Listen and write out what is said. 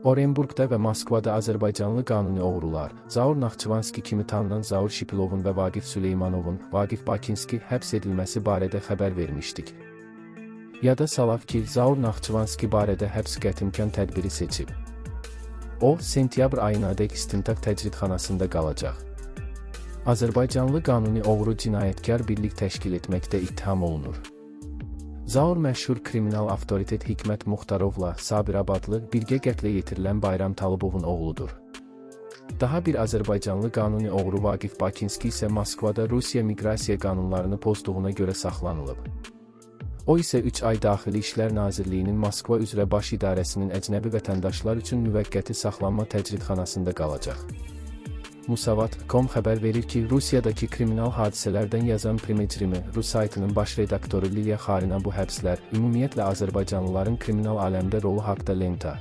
Orenburqda və Moskvada azərbaycanlı qanuni oğrular, Zaur Naxçıvanski kimi tanınan Zaur Şipilovun və Vaqif Süleymanovun, Vaqif Bakinski həbs edilməsi barədə xəbər vermişdik. Yada salaq ki, Zaur Naxçıvanski barədə həbs qətimkan tədbiri seçib. O, sentyabr ayınadək istintaq təcridxanasında qalacaq. Azərbaycanlı qanuni oğru cinayətkar birlik təşkil etməkdə ittiham olunur. Zaur məşhur kriminal avtoritet Hikmət Muxtarovla Sabirabadlı birgə qətlə yetirilən Bayram Talıbovun oğludur. Daha bir azərbaycanlı qanuni oğru Vaqif Bakinski isə Moskvada Rusiya miqrasiya qanunlarını pozduğuna görə saxlanılıb. O isə 3 ay Daxili İşlər Nazirliyinin Moskva üzrə baş idarəsinin əcnəbi vətəndaşlar üçün müvəqqəti saxlanma təcridxanasında qalacaq. Musavat.com xəbər verir ki, Rusiyadakı kriminal hadisələrdən yazan Primecrimi Rus saytının baş redaktoru Liliya Xarina bu həbslər, ümumiyyətlə azərbaycanlıların kriminal aləmdə rolu haqda lenta.